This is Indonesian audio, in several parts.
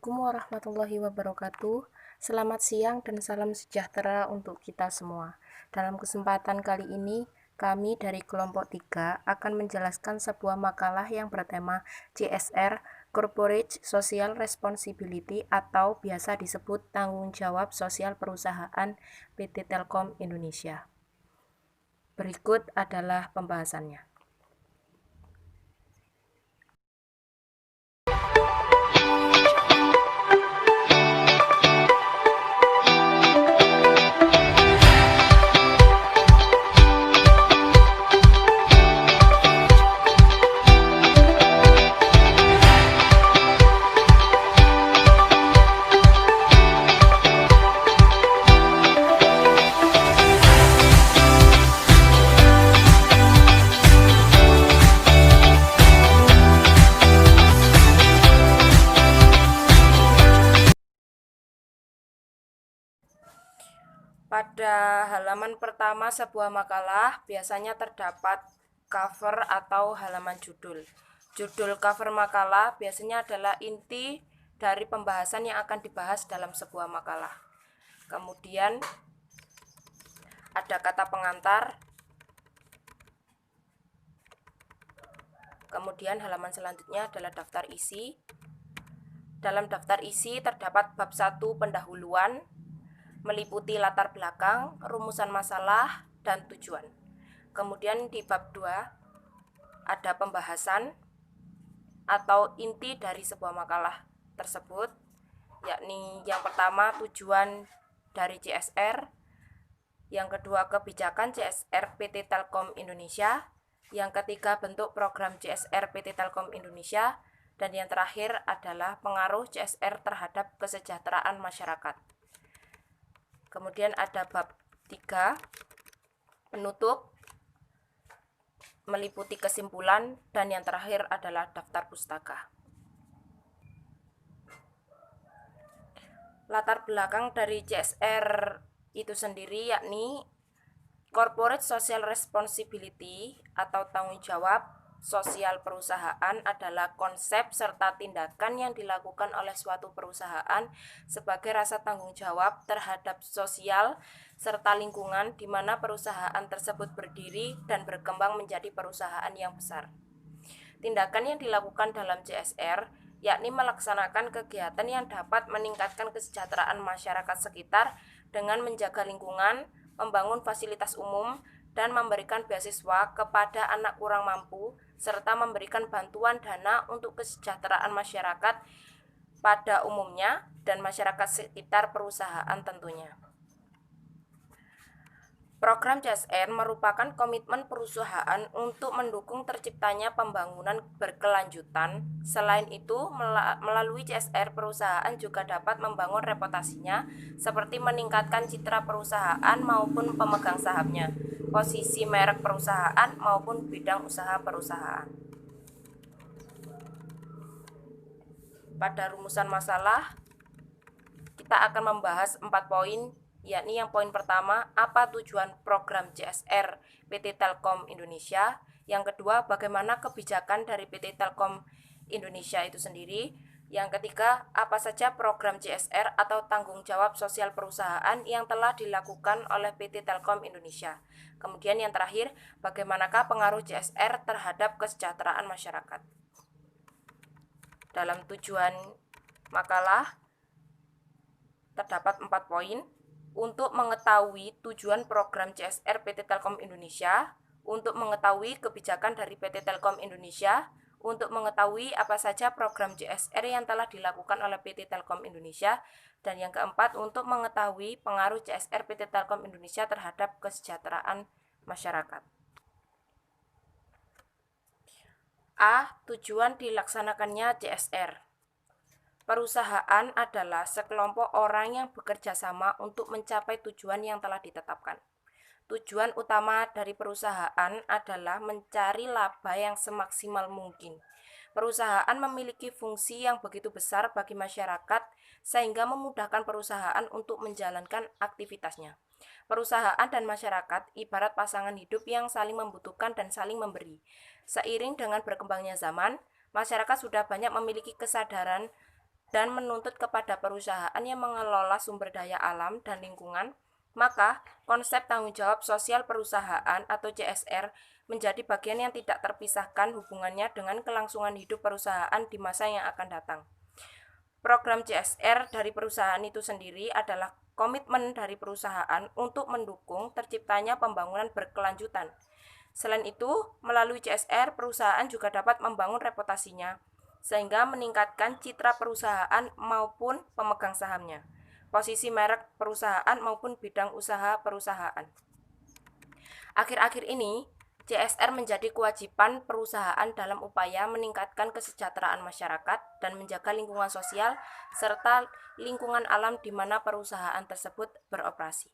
Assalamualaikum warahmatullahi wabarakatuh. Selamat siang dan salam sejahtera untuk kita semua. Dalam kesempatan kali ini, kami dari kelompok 3 akan menjelaskan sebuah makalah yang bertema CSR, Corporate Social Responsibility, atau biasa disebut tanggung jawab sosial perusahaan PT Telkom Indonesia. Berikut adalah pembahasannya. Pada halaman pertama sebuah makalah biasanya terdapat cover atau halaman judul. Judul cover makalah biasanya adalah inti dari pembahasan yang akan dibahas dalam sebuah makalah. Kemudian ada kata pengantar. Kemudian halaman selanjutnya adalah daftar isi. Dalam daftar isi terdapat bab 1 pendahuluan, meliputi latar belakang, rumusan masalah, dan tujuan. Kemudian di bab 2 ada pembahasan atau inti dari sebuah makalah tersebut, yakni yang pertama tujuan dari CSR, yang kedua kebijakan CSR PT Telkom Indonesia, yang ketiga bentuk program CSR PT Telkom Indonesia, dan yang terakhir adalah pengaruh CSR terhadap kesejahteraan masyarakat. Kemudian ada bab 3, penutup, meliputi kesimpulan, dan yang terakhir adalah daftar pustaka. Latar belakang dari CSR itu sendiri yakni Corporate Social Responsibility atau tanggung jawab sosial perusahaan adalah konsep serta tindakan yang dilakukan oleh suatu perusahaan sebagai rasa tanggung jawab terhadap sosial serta lingkungan di mana perusahaan tersebut berdiri dan berkembang menjadi perusahaan yang besar. Tindakan yang dilakukan dalam CSR yakni melaksanakan kegiatan yang dapat meningkatkan kesejahteraan masyarakat sekitar dengan menjaga lingkungan, membangun fasilitas umum, dan memberikan beasiswa kepada anak kurang mampu, serta memberikan bantuan dana untuk kesejahteraan masyarakat pada umumnya dan masyarakat sekitar perusahaan tentunya. Program CSR merupakan komitmen perusahaan untuk mendukung terciptanya pembangunan berkelanjutan. Selain itu, melalui CSR perusahaan juga dapat membangun reputasinya, seperti meningkatkan citra perusahaan maupun pemegang sahamnya, posisi merek perusahaan maupun bidang usaha perusahaan. Pada rumusan masalah, kita akan membahas 4 poin, yakni yang poin pertama, apa tujuan program CSR PT Telkom Indonesia. Yang kedua, bagaimana kebijakan dari PT Telkom Indonesia itu sendiri. Yang ketiga, apa saja program CSR atau tanggung jawab sosial perusahaan yang telah dilakukan oleh PT Telkom Indonesia. Kemudian yang terakhir, bagaimanakah pengaruh CSR terhadap kesejahteraan masyarakat. Dalam tujuan makalah terdapat 4 poin. Untuk mengetahui tujuan program CSR PT Telkom Indonesia, untuk mengetahui kebijakan dari PT Telkom Indonesia, untuk mengetahui apa saja program CSR yang telah dilakukan oleh PT Telkom Indonesia, dan yang keempat, untuk mengetahui pengaruh CSR PT Telkom Indonesia terhadap kesejahteraan masyarakat. A. Tujuan dilaksanakannya CSR. Perusahaan adalah sekelompok orang yang bekerja sama untuk mencapai tujuan yang telah ditetapkan. Tujuan utama dari perusahaan adalah mencari laba yang semaksimal mungkin. Perusahaan memiliki fungsi yang begitu besar bagi masyarakat sehingga memudahkan perusahaan untuk menjalankan aktivitasnya. Perusahaan dan masyarakat ibarat pasangan hidup yang saling membutuhkan dan saling memberi. Seiring dengan berkembangnya zaman, masyarakat sudah banyak memiliki kesadaran dan menuntut kepada perusahaan yang mengelola sumber daya alam dan lingkungan, maka konsep tanggung jawab sosial perusahaan atau CSR menjadi bagian yang tidak terpisahkan hubungannya dengan kelangsungan hidup perusahaan di masa yang akan datang. Program CSR dari perusahaan itu sendiri adalah komitmen dari perusahaan untuk mendukung terciptanya pembangunan berkelanjutan. Selain itu, melalui CSR, perusahaan juga dapat membangun reputasinya, sehingga meningkatkan citra perusahaan maupun pemegang sahamnya, posisi merek perusahaan maupun bidang usaha perusahaan. Akhir-akhir ini, CSR menjadi kewajiban perusahaan dalam upaya meningkatkan kesejahteraan masyarakat dan menjaga lingkungan sosial serta lingkungan alam di mana perusahaan tersebut beroperasi.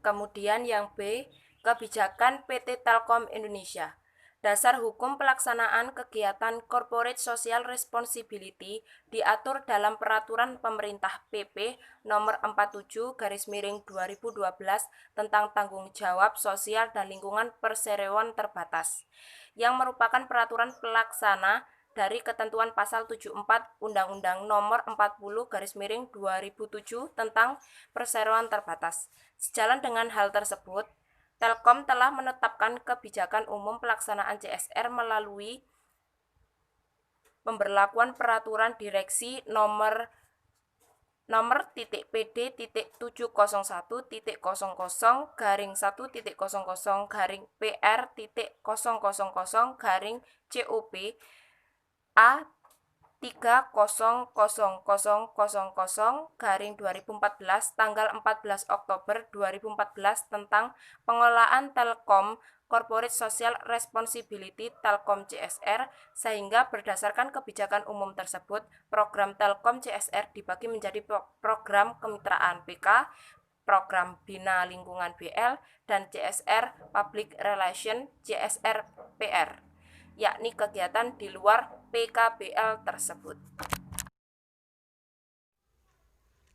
Kemudian yang B, kebijakan PT Telkom Indonesia. Dasar hukum pelaksanaan kegiatan Corporate Social Responsibility diatur dalam Peraturan Pemerintah PP Nomor 47/2012 tentang tanggung jawab sosial dan lingkungan perseroan terbatas, yang merupakan peraturan pelaksana dari ketentuan pasal 74 Undang-Undang Nomor 40/2007 tentang perseroan terbatas. Sejalan dengan hal tersebut, Telkom telah menetapkan kebijakan umum pelaksanaan CSR melalui pemberlakuan peraturan direksi nomor PD.701.00/PR.00/COP A 30.00.2014 tanggal 14 Oktober 2014 tentang pengelolaan Telkom Corporate Social Responsibility Telkom CSR, sehingga berdasarkan kebijakan umum tersebut, program Telkom CSR dibagi menjadi program kemitraan PK, program Bina Lingkungan BL, dan CSR Public Relation CSR PR, yakni kegiatan di luar PKBL tersebut.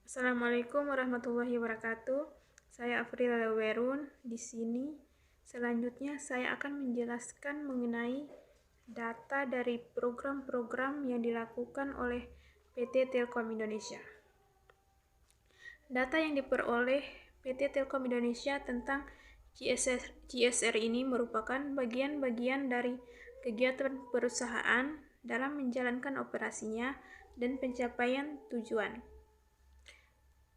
Assalamualaikum warahmatullahi wabarakatuh. Saya Afrila Werun di sini. Selanjutnya saya akan menjelaskan mengenai data dari program-program yang dilakukan oleh PT Telkom Indonesia. Data yang diperoleh PT Telkom Indonesia tentang CSR ini merupakan bagian-bagian dari kegiatan perusahaan dalam menjalankan operasinya dan pencapaian tujuan.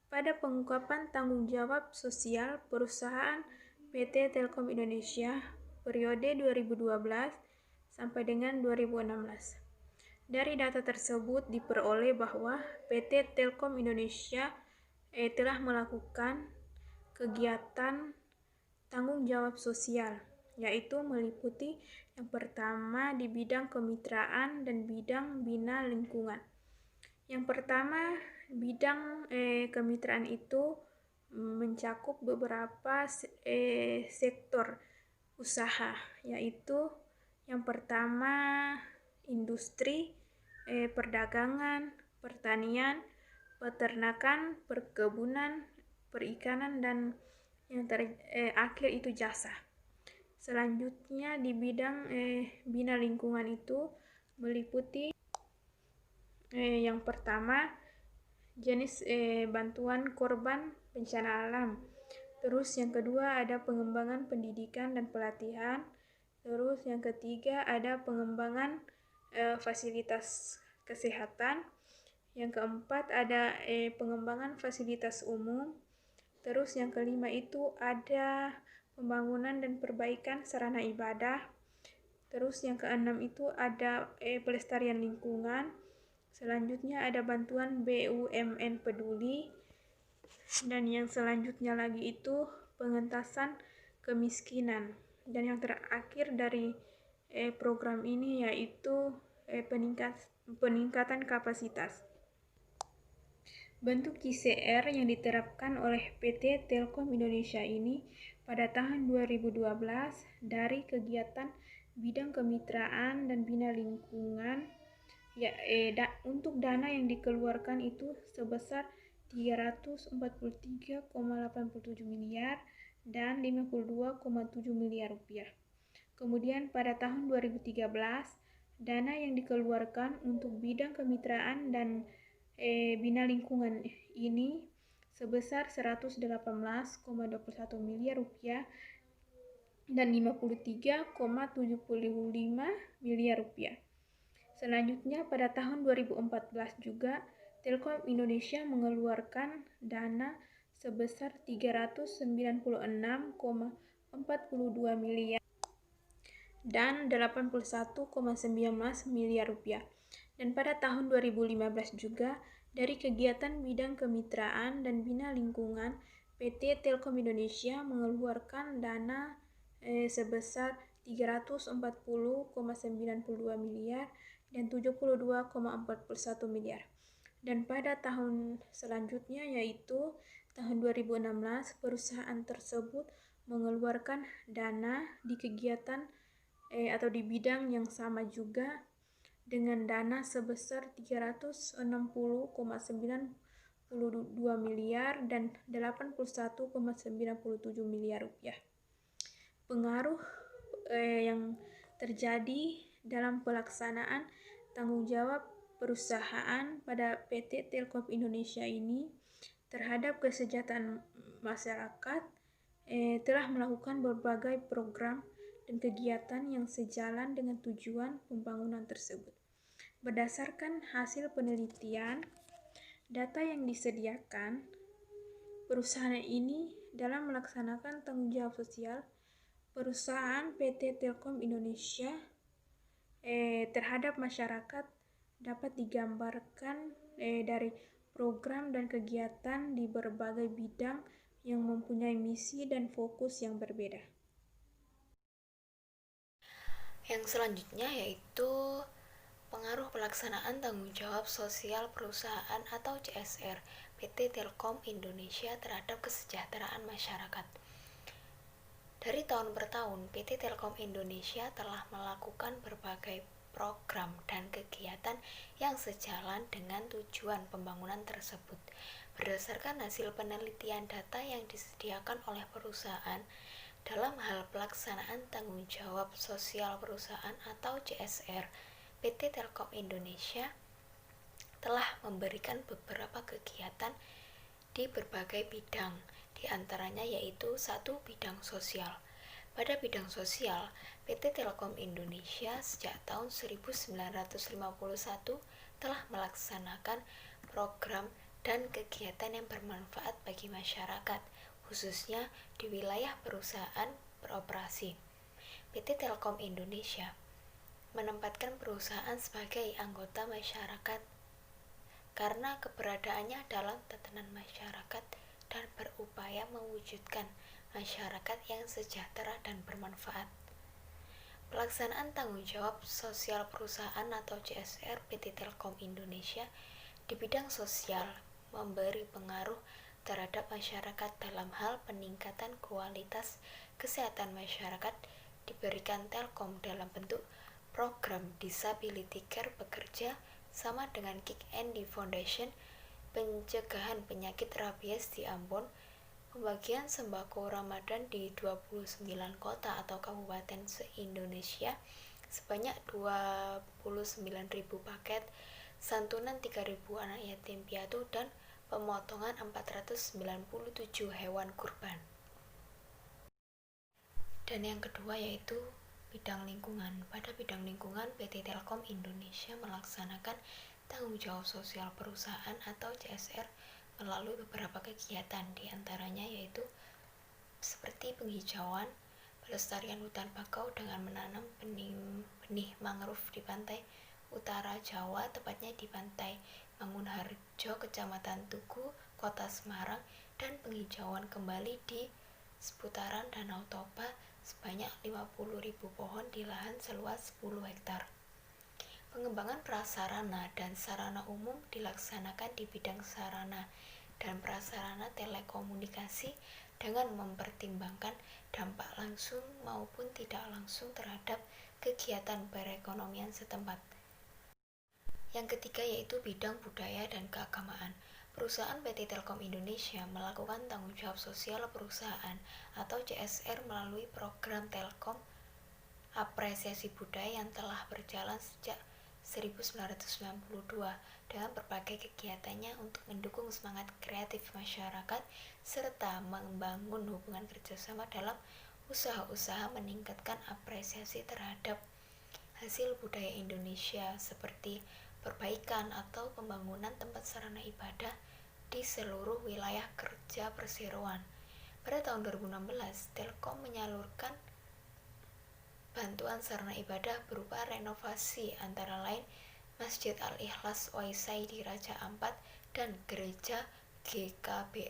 Pada pengungkapan tanggung jawab sosial perusahaan PT Telkom Indonesia periode 2012 sampai dengan 2016. Dari data tersebut diperoleh bahwa PT Telkom Indonesia telah melakukan kegiatan tanggung jawab sosial, yaitu meliputi yang pertama di bidang kemitraan dan bidang bina lingkungan. Yang pertama, bidang kemitraan itu mencakup beberapa sektor usaha, yaitu yang pertama industri, perdagangan, pertanian, peternakan, perkebunan, perikanan, dan yang terakhir itu jasa. Selanjutnya di bidang bina lingkungan itu meliputi yang pertama jenis bantuan korban bencana alam. Terus yang kedua ada pengembangan pendidikan dan pelatihan. Terus yang ketiga ada pengembangan fasilitas kesehatan. Yang keempat ada pengembangan fasilitas umum. Terus yang kelima itu ada pembangunan dan perbaikan sarana ibadah. Terus yang keenam itu ada pelestarian lingkungan. Selanjutnya ada bantuan BUMN peduli. Dan yang selanjutnya lagi itu pengentasan kemiskinan. Dan yang terakhir dari program ini yaitu peningkatan kapasitas. Bentuk CSR yang diterapkan oleh PT Telkom Indonesia ini pada tahun 2012 dari kegiatan bidang kemitraan dan bina lingkungan, untuk dana yang dikeluarkan itu sebesar 343,87 miliar dan 52,7 miliar rupiah. Kemudian pada tahun 2013 Dana yang dikeluarkan untuk bidang kemitraan dan bina lingkungan ini sebesar 118,21 miliar rupiah dan 53,75 miliar rupiah. Selanjutnya pada tahun 2014 juga Telkom Indonesia mengeluarkan dana sebesar 396,42 miliar dan 81,19 miliar rupiah. Dan pada tahun 2015 juga dari kegiatan bidang kemitraan dan bina lingkungan PT Telkom Indonesia mengeluarkan dana sebesar 340,92 miliar dan 72,41 miliar. Dan pada tahun selanjutnya yaitu tahun 2016 perusahaan tersebut mengeluarkan dana di kegiatan atau di bidang yang sama juga dengan dana sebesar 360,92 miliar dan 81,97 miliar rupiah. Pengaruh yang terjadi dalam pelaksanaan tanggung jawab perusahaan pada PT Telkom Indonesia ini terhadap kesejahteraan masyarakat telah melakukan berbagai program dan kegiatan yang sejalan dengan tujuan pembangunan tersebut. Berdasarkan hasil penelitian, data yang disediakan perusahaan ini dalam melaksanakan tanggung jawab sosial perusahaan PT Telkom Indonesia terhadap masyarakat dapat digambarkan dari program dan kegiatan di berbagai bidang yang mempunyai misi dan fokus yang berbeda. Yang selanjutnya yaitu pengaruh pelaksanaan tanggung jawab sosial perusahaan atau CSR PT Telkom Indonesia terhadap kesejahteraan masyarakat. Dari tahun per tahun, PT Telkom Indonesia telah melakukan berbagai program dan kegiatan yang sejalan dengan tujuan pembangunan tersebut. Berdasarkan hasil penelitian data yang disediakan oleh perusahaan, dalam hal pelaksanaan tanggung jawab sosial perusahaan atau CSR, PT Telkom Indonesia telah memberikan beberapa kegiatan di berbagai bidang, di antaranya yaitu 1. Bidang sosial. Pada bidang sosial, PT Telkom Indonesia sejak tahun 1951 telah melaksanakan program dan kegiatan yang bermanfaat bagi masyarakat, khususnya di wilayah perusahaan beroperasi. PT Telkom Indonesia menempatkan perusahaan sebagai anggota masyarakat karena keberadaannya dalam tatanan masyarakat dan berupaya mewujudkan masyarakat yang sejahtera dan bermanfaat. Pelaksanaan tanggung jawab sosial perusahaan atau CSR PT Telkom Indonesia di bidang sosial memberi pengaruh terhadap masyarakat dalam hal peningkatan kualitas kesehatan masyarakat diberikan Telkom dalam bentuk program Disability Care Bekerja sama dengan Kick Andy Foundation, pencegahan penyakit rabies di Ambon, pembagian sembako Ramadan di 29 kota atau kabupaten se-Indonesia sebanyak 29.000 paket, santunan 3.000 anak yatim piatu, dan pemotongan 497 hewan kurban. Dan yang kedua yaitu bidang lingkungan. Pada bidang lingkungan, PT Telkom Indonesia melaksanakan tanggung jawab sosial perusahaan atau CSR melalui beberapa kegiatan, di antaranya yaitu seperti penghijauan, pelestarian hutan bakau dengan menanam benih mangrove di pantai utara Jawa, tepatnya di pantai Mangunharjo, Kecamatan Tugu, Kota Semarang, dan penghijauan kembali di seputaran Danau Toba sebanyak 50.000 pohon di lahan seluas 10 hektar. Pengembangan prasarana dan sarana umum dilaksanakan di bidang sarana dan prasarana telekomunikasi dengan mempertimbangkan dampak langsung maupun tidak langsung terhadap kegiatan perekonomian setempat. Yang ketiga yaitu bidang budaya dan keagamaan. Perusahaan PT Telkom Indonesia melakukan tanggung jawab sosial perusahaan atau CSR melalui program Telkom apresiasi budaya yang telah berjalan sejak 1992 dengan berbagai kegiatannya untuk mendukung semangat kreatif masyarakat serta membangun hubungan kerjasama dalam usaha-usaha meningkatkan apresiasi terhadap hasil budaya Indonesia seperti perbaikan atau pembangunan tempat sarana ibadah di seluruh wilayah kerja perseroan. Pada tahun 2016, Telkom menyalurkan bantuan sarana ibadah berupa renovasi antara lain Masjid Al-Ikhlas Waisai di Raja Ampat dan Gereja GKPS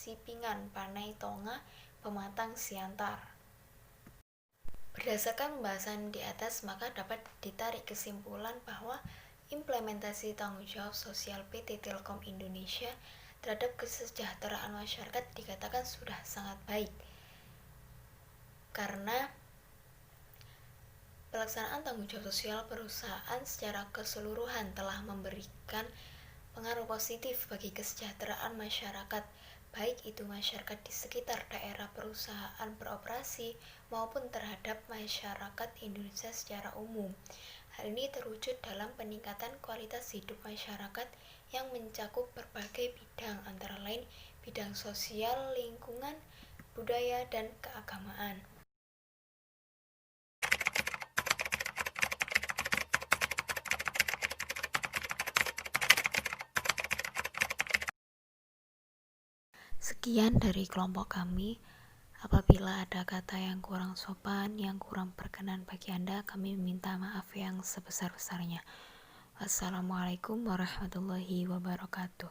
Sipingan Panai Tonga Pematang Siantar. Berdasarkan pembahasan di atas, maka dapat ditarik kesimpulan bahwa implementasi tanggung jawab sosial PT Telkom Indonesia terhadap kesejahteraan masyarakat dikatakan sudah sangat baik. Karena pelaksanaan tanggung jawab sosial perusahaan secara keseluruhan telah memberikan pengaruh positif bagi kesejahteraan masyarakat, baik itu masyarakat di sekitar daerah perusahaan beroperasi maupun terhadap masyarakat Indonesia secara umum. Hal ini terwujud dalam peningkatan kualitas hidup masyarakat yang mencakup berbagai bidang, antara lain bidang sosial, lingkungan, budaya, dan keagamaan. Sekian dari kelompok kami. Apabila ada kata yang kurang sopan, yang kurang berkenan bagi Anda, kami meminta maaf yang sebesar-besarnya. Wassalamualaikum warahmatullahi wabarakatuh.